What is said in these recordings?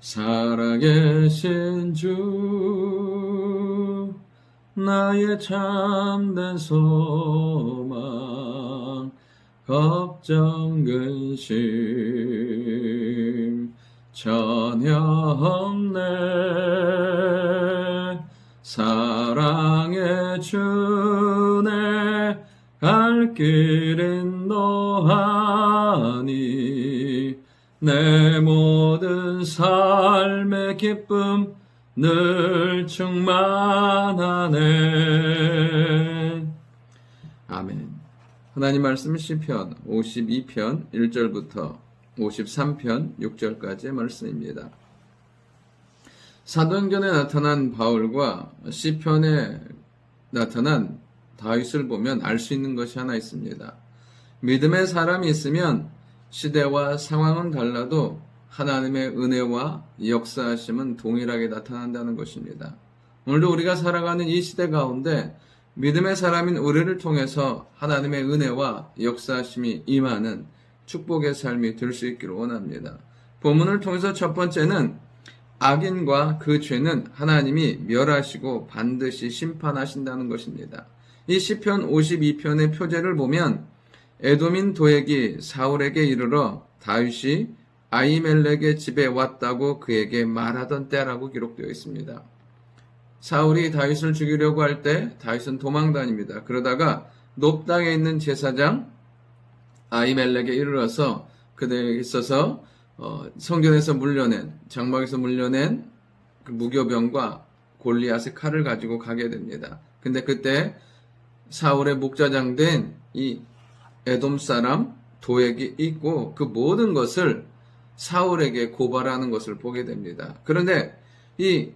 살아계신 주 나의 참된 소망 걱정 근심 전혀 없네. 사랑의 주네 갈 길은 노하니 내 모든 삶의 기쁨 늘 충만하네. 아멘. 하나님 말씀 시편 52편 1절부터 53편 6절까지의 말씀입니다. 사도행전에 나타난 바울과 시편에 나타난 다윗을 보면 알 수 있는 것이 하나 있습니다. 믿음의 사람이 있으면 시대와 상황은 달라도 하나님의 은혜와 역사하심은 동일하게 나타난다는 것입니다. 오늘도 우리가 살아가는 이 시대 가운데 믿음의 사람인 우리를 통해서 하나님의 은혜와 역사하심이 임하는 축복의 삶이 될 수 있기를 원합니다. 본문을 통해서 첫 번째는 악인과 그 죄는 하나님이 멸하시고 반드시 심판하신다는 것입니다. 이 시편 52편의 표제를 보면 에돔인 도액이 사울에게 이르러 다윗이 아히멜렉의 집에 왔다고 그에게 말하던 때라고 기록되어 있습니다. 사울이 다윗을 죽이려고 할 때 다윗은 도망다닙니다. 그러다가 놉당에 있는 제사장 아히멜렉에 이르러서 그들에게 있어서 성전에서 물려낸, 장막에서 물려낸 그 무교병과 골리앗의 칼을 가지고 가게 됩니다. 근데 그때 사울의 목자장 된 이 에돔 사람 도액이 있고 그 모든 것을 사울에게 고발하는 것을 보게 됩니다. 그런데 이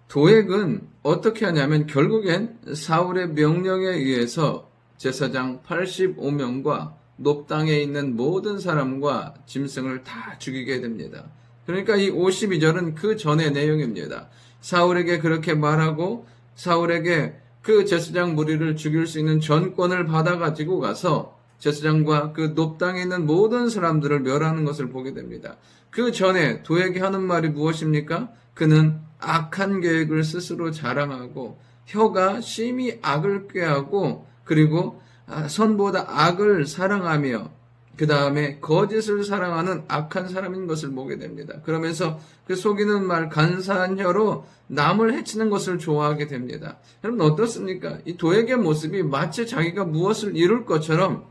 도액은 어떻게 하냐면 결국엔 사울의 명령에 의해서 제사장 85명과 놉당에 있는 모든 사람과 짐승을 다 죽이게 됩니다. 그러니까 이 52절은 그 전의 내용입니다. 사울에게 그렇게 말하고 사울에게 그 제사장 무리를 죽일 수 있는 전권을 받아가지고 가서 제사장과 그 놉당에 있는 모든 사람들을 멸하는 것을 보게 됩니다. 그 전에 도액이 하는 말이 무엇입니까? 그는 악한 계획을 스스로 자랑하고 혀가 심히 악을 꾀하고 그리고 선보다 악을 사랑하며 그 다음에 거짓을 사랑하는 악한 사람인 것을 보게 됩니다. 그러면서 그 속이는 말 간사한 혀로 남을 해치는 것을 좋아하게 됩니다. 여러분 어떻습니까? 이 도액의 모습이 마치 자기가 무엇을 이룰 것처럼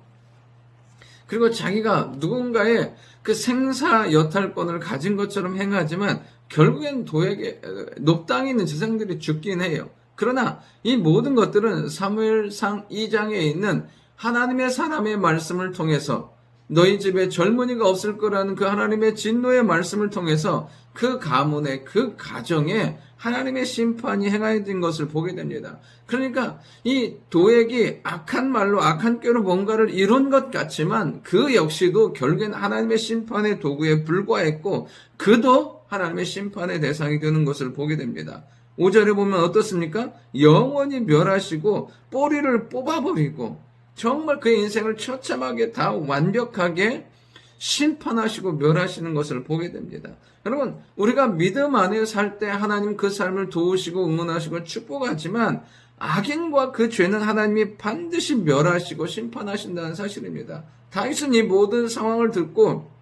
그리고 자기가 누군가의 그 생사 여탈권을 가진 것처럼 행하지만 결국엔 도액의 놉당에 있는 제사장들이 죽긴 해요. 그러나 이 모든 것들은 사무엘상 2장에 있는 하나님의 사람의 말씀을 통해서 너희 집에 젊은이가 없을 거라는 그 하나님의 진노의 말씀을 통해서 그 가문에 그 가정에 하나님의 심판이 행하여진 것을 보게 됩니다. 그러니까 이 도액이 악한 말로 악한 꾀로 뭔가를 이룬 것 같지만 그 역시도 결국엔 하나님의 심판의 도구에 불과했고 그도 하나님의 심판의 대상이 되는 것을 보게 됩니다. 5절에 보면 어떻습니까? 영원히 멸하시고 뿌리를 뽑아버리고 정말 그의 인생을 처참하게 다 완벽하게 심판하시고 멸하시는 것을 보게 됩니다. 여러분 우리가 믿음 안에 살 때 하나님 그 삶을 도우시고 응원하시고 축복하지만 악인과 그 죄는 하나님이 반드시 멸하시고 심판하신다는 사실입니다. 다윗은 이 모든 상황을 듣고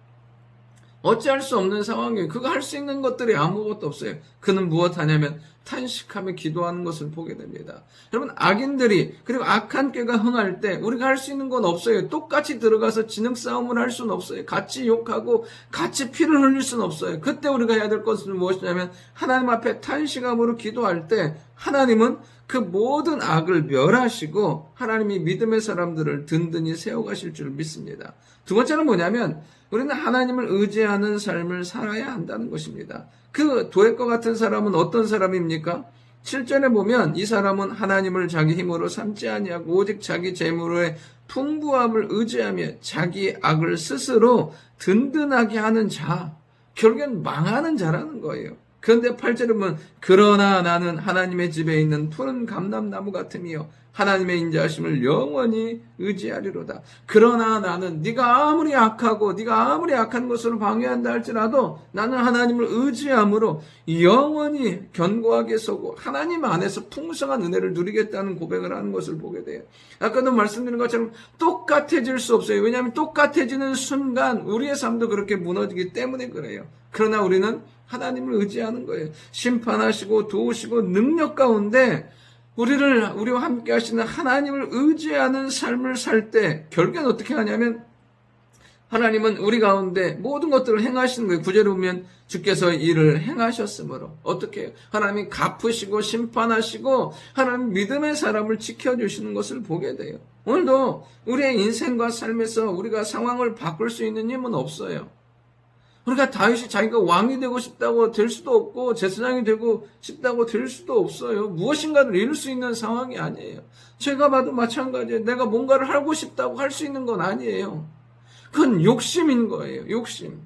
어찌할 수 없는 상황이에요. 그가 할 수 있는 것들이 아무것도 없어요. 그는 무엇 하냐면 탄식하며 기도하는 것을 보게 됩니다. 여러분 악인들이 그리고 악한 꾀가 흥할 때 우리가 할 수 있는 건 없어요. 똑같이 들어가서 진흙싸움을 할 수는 없어요. 같이 욕하고 같이 피를 흘릴 수는 없어요. 그때 우리가 해야 될 것은 무엇이냐면 하나님 앞에 탄식함으로 기도할 때 하나님은 그 모든 악을 멸하시고 하나님이 믿음의 사람들을 든든히 세워가실 줄 믿습니다. 두 번째는 뭐냐면 우리는 하나님을 의지하는 삶을 살아야 한다는 것입니다. 그 도액과 같은 사람은 어떤 사람입니까? 7절에 보면 이 사람은 하나님을 자기 힘으로 삼지 아니하고 오직 자기 재물의 풍부함을 의지하며 자기 악을 스스로 든든하게 하는 자, 결국엔 망하는 자라는 거예요. 그런데 8절에 보면 그러나 나는 하나님의 집에 있는 푸른 감람나무 같으며 하나님의 인자하심을 영원히 의지하리로다. 그러나 나는 네가 아무리 악하고 네가 아무리 악한 것으로 방해한다 할지라도 나는 하나님을 의지함으로 영원히 견고하게 서고 하나님 안에서 풍성한 은혜를 누리겠다는 고백을 하는 것을 보게 돼요. 아까도 말씀드린 것처럼 똑같아질 수 없어요. 왜냐하면 똑같아지는 순간 우리의 삶도 그렇게 무너지기 때문에 그래요. 그러나 우리는 하나님을 의지하는 거예요. 심판하시고 도우시고 능력 가운데 우리와 함께 하시는 하나님을 의지하는 삶을 살 때 결국엔 어떻게 하냐면 하나님은 우리 가운데 모든 것들을 행하시는 거예요. 9절에 보면 주께서 이를 행하셨으므로 어떻게 해요? 하나님이 갚으시고 심판하시고 하나님 믿음의 사람을 지켜주시는 것을 보게 돼요. 오늘도 우리의 인생과 삶에서 우리가 상황을 바꿀 수 있는 힘은 없어요. 그러니까 다윗이 자기가 왕이 되고 싶다고 될 수도 없고 제사장이 되고 싶다고 될 수도 없어요. 무엇인가를 이룰 수 있는 상황이 아니에요. 제가 봐도 마찬가지예요. 내가 뭔가를 하고 싶다고 할 수 있는 건 아니에요. 그건 욕심인 거예요. 욕심.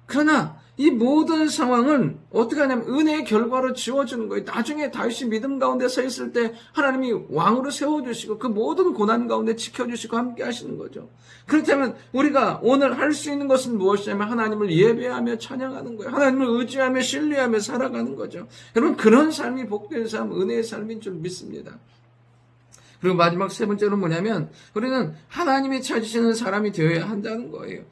그러나 이 모든 상황은 어떻게 하냐면 은혜의 결과로 지워주는 거예요. 나중에 다윗이 믿음 가운데 서 있을 때 하나님이 왕으로 세워주시고 그 모든 고난 가운데 지켜주시고 함께 하시는 거죠. 그렇다면 우리가 오늘 할 수 있는 것은 무엇이냐면 하나님을 예배하며 찬양하는 거예요. 하나님을 의지하며 신뢰하며 살아가는 거죠. 여러분 그런 삶이 복된 삶, 은혜의 삶인 줄 믿습니다. 그리고 마지막 세 번째는 뭐냐면 우리는 하나님이 찾으시는 사람이 되어야 한다는 거예요.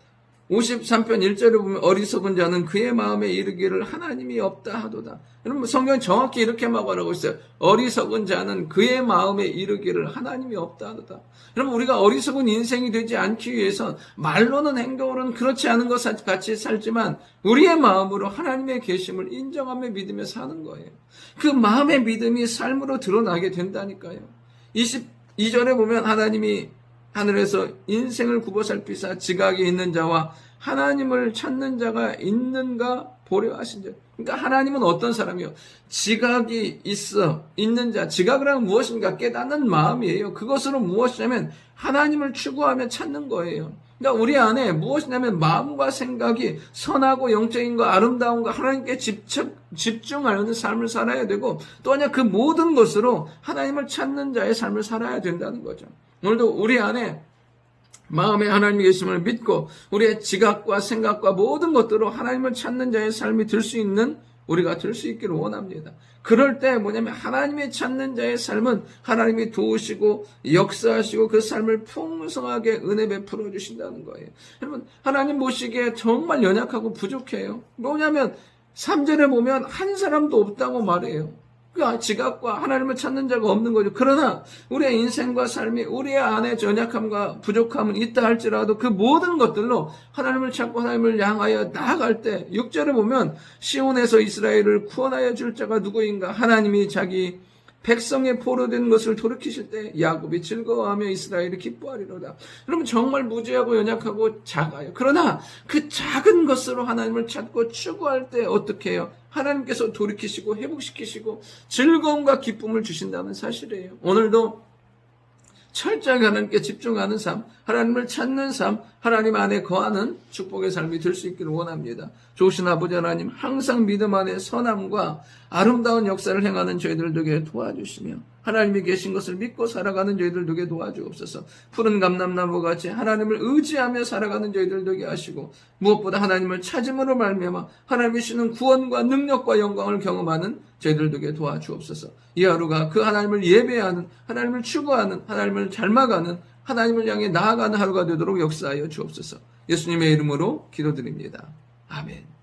53편 1절에 보면 어리석은 자는 그의 마음에 이르기를 하나님이 없다 하도다. 여러분 성경은 정확히 이렇게 말하고 있어요. 어리석은 자는 그의 마음에 이르기를 하나님이 없다 하도다. 여러분 우리가 어리석은 인생이 되지 않기 위해서 말로는 행동으로는 그렇지 않은 것 같이 살지만 우리의 마음으로 하나님의 계심을 인정하며 믿으며 사는 거예요. 그 마음의 믿음이 삶으로 드러나게 된다니까요. 22절에 보면 하나님이 하늘에서 인생을 굽어 살피사 지각이 있는 자와 하나님을 찾는 자가 있는가 보려 하신 자. 그러니까 하나님은 어떤 사람이요? 지각이 있는 자. 지각을 하면 무엇인가? 깨닫는 마음이에요. 그것으로 무엇이냐면 하나님을 추구하며 찾는 거예요. 그러니까 우리 안에 무엇이냐면 마음과 생각이 선하고 영적인 거 아름다운 거 하나님께 집중하는 삶을 살아야 되고 또 하나 그 모든 것으로 하나님을 찾는 자의 삶을 살아야 된다는 거죠. 오늘도 우리 안에 마음에 하나님이 계심을 믿고 우리의 지각과 생각과 모든 것들로 하나님을 찾는 자의 삶이 될 수 있는 우리가 될 수 있기를 원합니다. 그럴 때 뭐냐면 하나님의 찾는 자의 삶은 하나님이 도우시고 역사하시고 그 삶을 풍성하게 은혜 베풀어 주신다는 거예요. 여러분 하나님 보시기에 정말 연약하고 부족해요. 뭐냐면 3절에 보면 한 사람도 없다고 말해요. 그 지각과 하나님을 찾는 자가 없는 거죠. 그러나 우리의 인생과 삶이 우리의 안에 연약함과 부족함은 있다 할지라도 그 모든 것들로 하나님을 찾고 하나님을 향하여 나아갈 때 6절에 보면 시온에서 이스라엘을 구원하여 줄 자가 누구인가? 하나님이 자기 백성의 포로된 것을 돌이키실 때 야곱이 즐거워하며 이스라엘이 기뻐하리로다. 여러분 정말 무지하고 연약하고 작아요. 그러나 그 작은 것으로 하나님을 찾고 추구할 때 어떻게 해요? 하나님께서 돌이키시고 회복시키시고 즐거움과 기쁨을 주신다는 사실이에요. 오늘도 철저하게 하나님께 집중하는 삶, 하나님을 찾는 삶, 하나님 안에 거하는 축복의 삶이 될 수 있기를 원합니다. 좋으신 아버지 하나님, 항상 믿음 안에 선함과 아름다운 역사를 행하는 저희들 되게 도와주시며 하나님이 계신 것을 믿고 살아가는 저희들 되게 도와주옵소서. 푸른 감람나무 같이 하나님을 의지하며 살아가는 저희들 되게 하시고 무엇보다 하나님을 찾음으로 말미암아 하나님이 주시는 구원과 능력과 영광을 경험하는 저희들 되게 도와주옵소서. 이 하루가 그 하나님을 예배하는, 하나님을 추구하는, 하나님을 닮아가는, 하나님을 향해 나아가는 하루가 되도록 역사하여 주옵소서. 예수님의 이름으로 기도드립니다. 아멘.